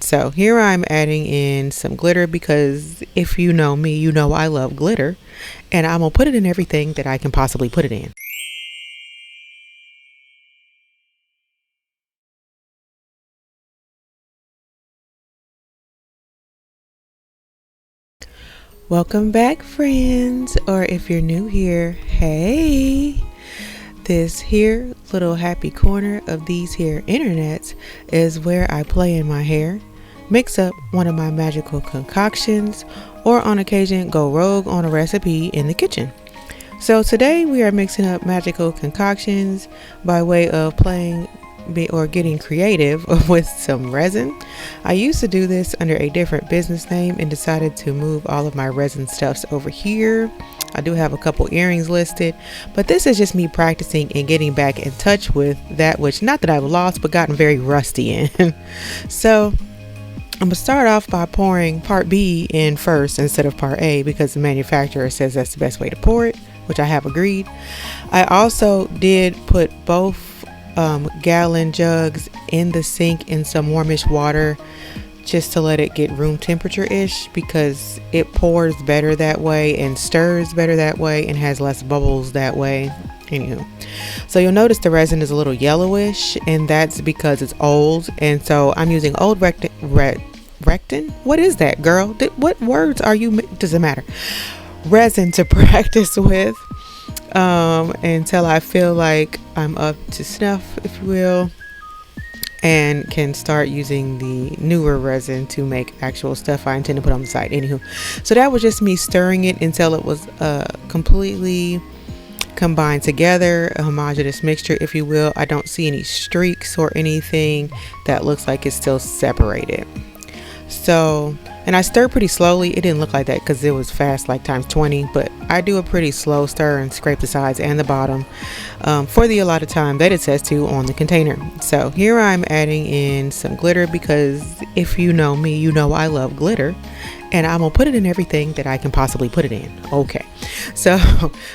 So here I'm adding in some glitter because if you know me, you know I love glitter, and I'm gonna put it in everything that I can possibly put it in. Welcome back, friends, or if you're new here, hey. This here little happy corner of these here internets is where I play in my hair, mix up one of my magical concoctions, or on occasion go rogue on a recipe in the kitchen. So today we are mixing up magical concoctions by way of playing or getting creative with some resin. I used to do this under a different business name and decided to move all of my resin stuffs over here. I do have a couple earrings listed, but this is just me practicing and getting back in touch with that which, not that I've lost, but gotten very rusty in. So I'm gonna start off by pouring part B in first instead of part A because the manufacturer says that's the best way to pour it, which I have agreed. I also did put both gallon jugs in the sink in some warmish water just to let it get room temperature ish because it pours better that way and stirs better that way and has less bubbles that way. Anywho, so you'll notice the resin is a little yellowish, and that's because it's old, and so I'm using old rectin. What is that, girl? What words are you? Doesn't matter. Resin to practice with until I feel like I'm up to snuff, if you will, and can start using the newer resin to make actual stuff I intend to put on the side. Anywho, so that was just me stirring it until it was completely combined together, a homogeneous mixture, if you will. I don't see any streaks or anything that looks like it's still separated. So, and I stir pretty slowly. It didn't look like that because it was fast, like times 20, but I do a pretty slow stir and scrape the sides and the bottom for the allotted time that it says to on the container. So here I'm adding in some glitter because if you know me, you know I love glitter, and I'm gonna put it in everything that I can possibly put it in. Okay, so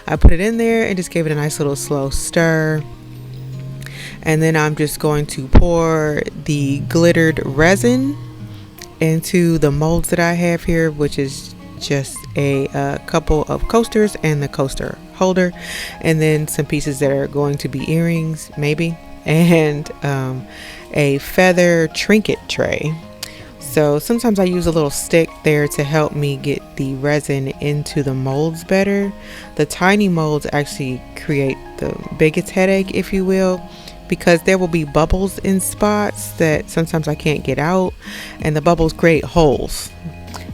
I put it in there and just gave it a nice little slow stir. And then I'm just going to pour the glittered resin into the molds that I have here, which is just a couple of coasters and the coaster holder, and then some pieces that are going to be earrings maybe, and a feather trinket tray. So sometimes I use a little stick there to help me get the resin into the molds better. The tiny molds actually create the biggest headache, if you will, because there will be bubbles in spots that sometimes I can't get out, and the bubbles create holes.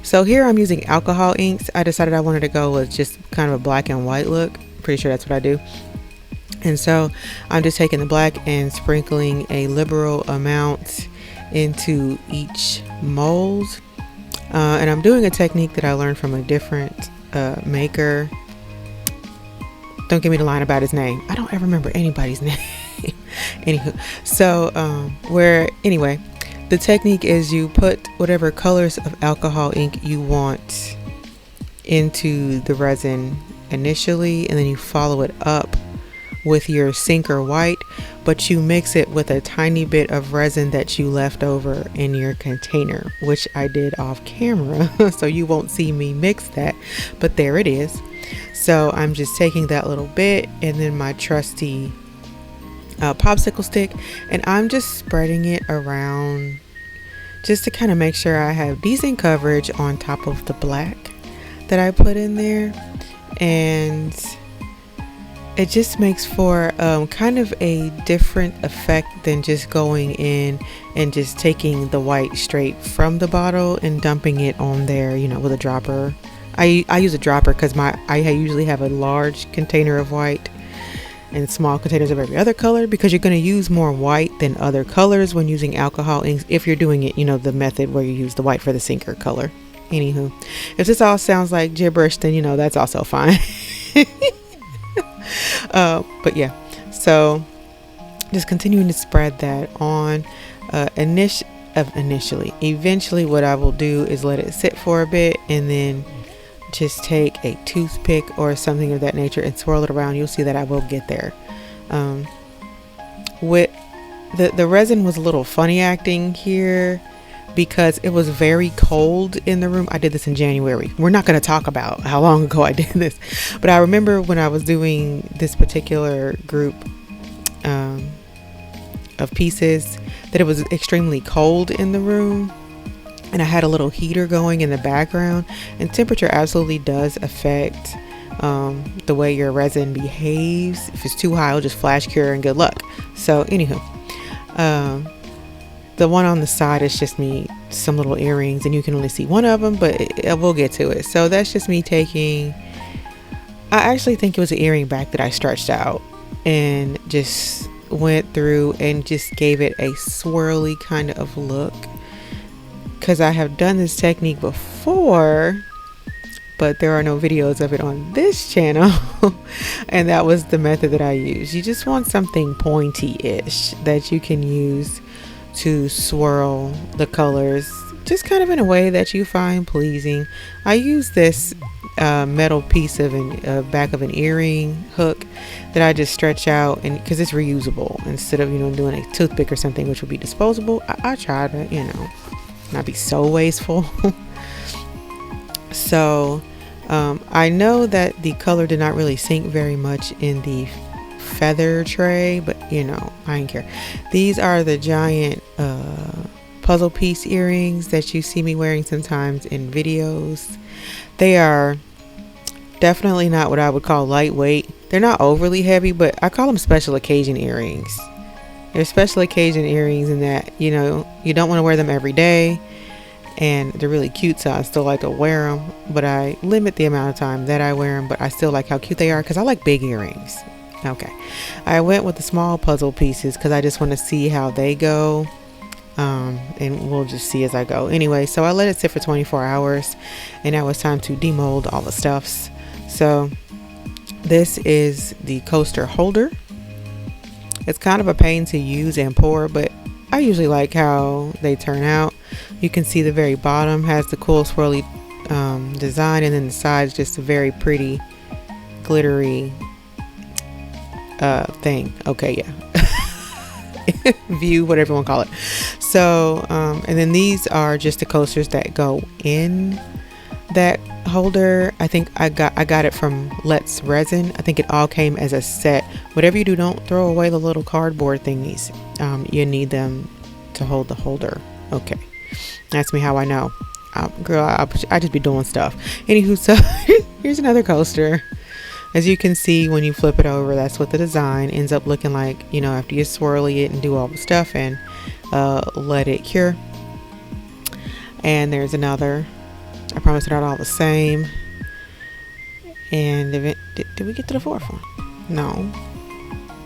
So here I'm using alcohol inks. I decided I wanted to go with just kind of a black and white look. Pretty sure that's what I do. And so I'm just taking the black and sprinkling a liberal amount into each mold. And I'm doing a technique that I learned from a different maker. Don't give me the line about his name. I don't ever remember anybody's name. Anywho, so anyway, the technique is you put whatever colors of alcohol ink you want into the resin initially, and then you follow it up with your sinker white, but you mix it with a tiny bit of resin that you left over in your container, which I did off camera so you won't see me mix that, but there it is. So I'm just taking that little bit and then my trusty popsicle stick, and I'm just spreading it around just to kind of make sure I have decent coverage on top of the black that I put in there, and it just makes for kind of a different effect than just going in and just taking the white straight from the bottle and dumping it on there, you know, with a dropper. I use a dropper because I usually have a large container of white and small containers of every other color, because you're going to use more white than other colors when using alcohol inks if you're doing it, you know, the method where you use the white for the sinker color. Anywho, if this all sounds like gibberish, then you know that's also fine. But yeah, so just continuing to spread that on. Eventually what I will do is let it sit for a bit and then just take a toothpick or something of that nature and swirl it around. You'll see that I will get there. With the resin was a little funny acting here because it was very cold in the room. I did this in January. We're not going to talk about how long ago I did this, but I remember when I was doing this particular group of pieces that it was extremely cold in the room, and I had a little heater going in the background, and temperature absolutely does affect the way your resin behaves. If it's too high, it'll just flash cure and good luck. So anywho, the one on the side is just me, some little earrings, and you can only see one of them, but we'll get to it. So that's just me taking, I actually think it was an earring back that I stretched out and just went through and just gave it a swirly kind of look, because I have done this technique before, but there are no videos of it on this channel. And that was the method that I used. You just want something pointy-ish that you can use to swirl the colors, just kind of in a way that you find pleasing. I use this metal piece of back of an earring hook that I just stretch out, and because it's reusable instead of doing a toothpick or something, which would be disposable. I try to not be so wasteful. So I know that the color did not really sink very much in the feather tray, but I don't care. These are the giant puzzle piece earrings that you see me wearing sometimes in videos. They are definitely not what I would call lightweight. They're not overly heavy, but I call them special occasion earrings. They're special occasion earrings in that you don't want to wear them every day, and they're really cute, so I still like to wear them, but I limit the amount of time that I wear them. But I still like how cute they are because I like big earrings. Okay, I went with the small puzzle pieces because I just want to see how they go, and we'll just see as I go. Anyway, so I let it sit for 24 hours, and now it's time to demold all the stuffs. So this is the coaster holder. It's kind of a pain to use and pour, but I usually like how they turn out. You can see the very bottom has the cool swirly design, and then the sides just a very pretty glittery thing. Okay, yeah. View, whatever you want to call it. So and then these are just the coasters that go in that holder. I think I got it from Let's Resin. I think it all came as a set. Whatever you do, don't throw away the little cardboard thingies. You need them to hold the holder. Okay, that's me how I know. Girl, I just be doing stuff. Anywho, so here's another coaster. As you can see, when you flip it over, that's what the design ends up looking like, after you swirly it and do all the stuff and let it cure. And there's another. I promise they're not all the same. And did we get to the fourth one? No.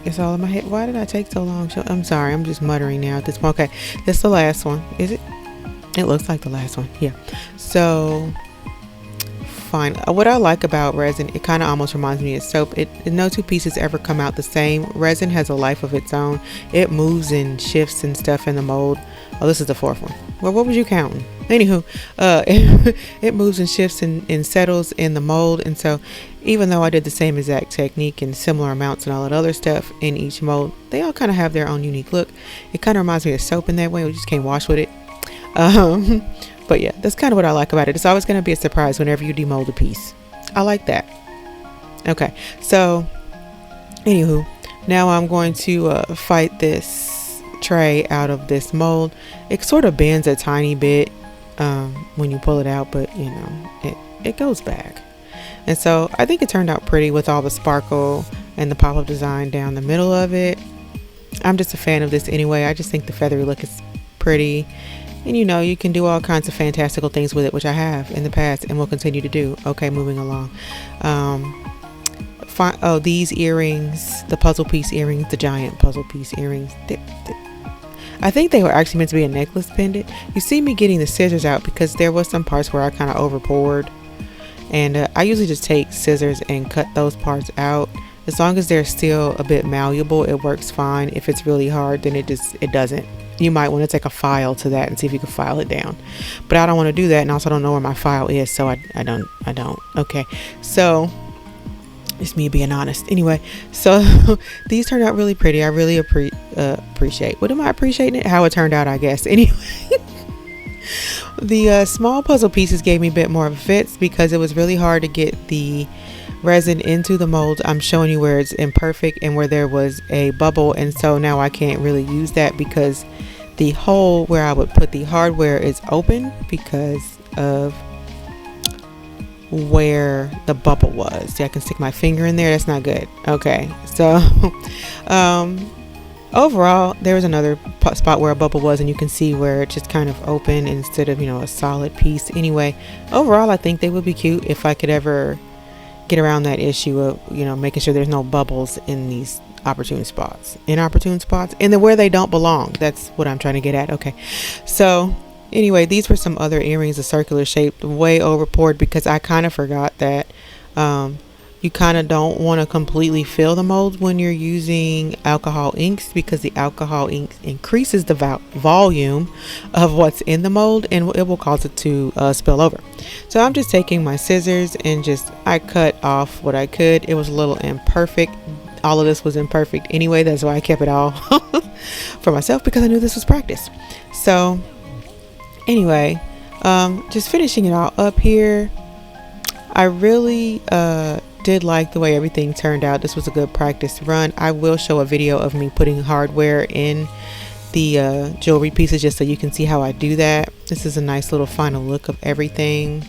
It's all in my head. Why did I take so long? I'm sorry. I'm just muttering now at this point. Okay. That's the last one. Is it? It looks like the last one. Yeah. So fine. What I like about resin, it kind of almost reminds me of soap. No two pieces ever come out the same. Resin has a life of its own. It moves and shifts and stuff in the mold. Oh, this is the fourth one. Well, what was you counting? Anywho, it moves and shifts and settles in the mold. And so even though I did the same exact technique and similar amounts and all that other stuff in each mold, they all kind of have their own unique look. It kind of reminds me of soap in that way. We just can't wash with it. But yeah, that's kind of what I like about it. It's always going to be a surprise whenever you demold a piece. I like that. Okay, so anywho, now I'm going to fight this tray out of this mold. It sort of bends a tiny bit when you pull it out, but it goes back. And so I think it turned out pretty with all the sparkle and the pop-up design down the middle of it. I'm just a fan of this anyway. I just think the feathery look is pretty. And you can do all kinds of fantastical things with it, which I have in the past and will continue to do. Okay, moving along. These earrings, the puzzle piece earrings, the giant puzzle piece earrings. I think they were actually meant to be a necklace pendant. You see me getting the scissors out because there was some parts where I kind of over poured. And I usually just take scissors and cut those parts out. As long as they're still a bit malleable, it works fine. If it's really hard, then it doesn't. You might want to take a file to that and see if you can file it down. But I don't want to do that, and also don't know where my file is, so I don't. Okay, so it's me being honest. Anyway, so these turned out really pretty. I really appreciate. What am I appreciating it? How it turned out, I guess. Anyway, The small puzzle pieces gave me a bit more of a fits because it was really hard to get the resin into the mold. I'm showing you where it's imperfect and where there was a bubble, and so now I can't really use that because the hole where I would put the hardware is open because of where the bubble was. See, I can stick my finger in there. That's not good. Okay, so overall there was another spot where a bubble was, and you can see where it just kind of open instead of, you know, a solid piece. Anyway, overall I think they would be cute if I could ever get around that issue of, you know, making sure there's no bubbles in these inopportune spots and then where they don't belong. That's what I'm trying to get at. Okay, so anyway, these were some other earrings, a circular shape, way overpoured because I kind of forgot that you kind of don't want to completely fill the mold when you're using alcohol inks, because the alcohol ink increases the volume of what's in the mold and it will cause it to spill over. So I'm just taking my scissors and I cut off what I could. It was a little imperfect. All of this was imperfect anyway. That's why I kept it all for myself, because I knew this was practice. So anyway, just finishing it all up here. I really did like the way everything turned out. This was a good practice run. I will show a video of me putting hardware in the jewelry pieces just so you can see how I do that. This is a nice little final look of everything.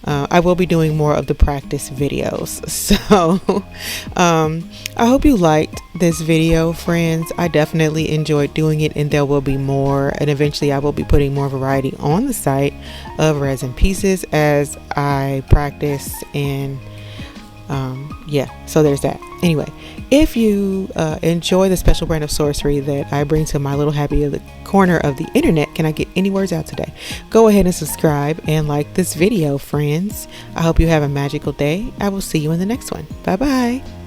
I will be doing more of the practice videos. So I hope you liked this video, friends. I definitely enjoyed doing it, and there will be more, and eventually I will be putting more variety on the site of resin pieces as I practice. And yeah, so there's that. Anyway, if you enjoy the special brand of sorcery that I bring to my little happy corner of the internet, can I get any words out today? Go ahead and subscribe and like this video, friends. I hope you have a magical day. I will see you in the next one. Bye bye.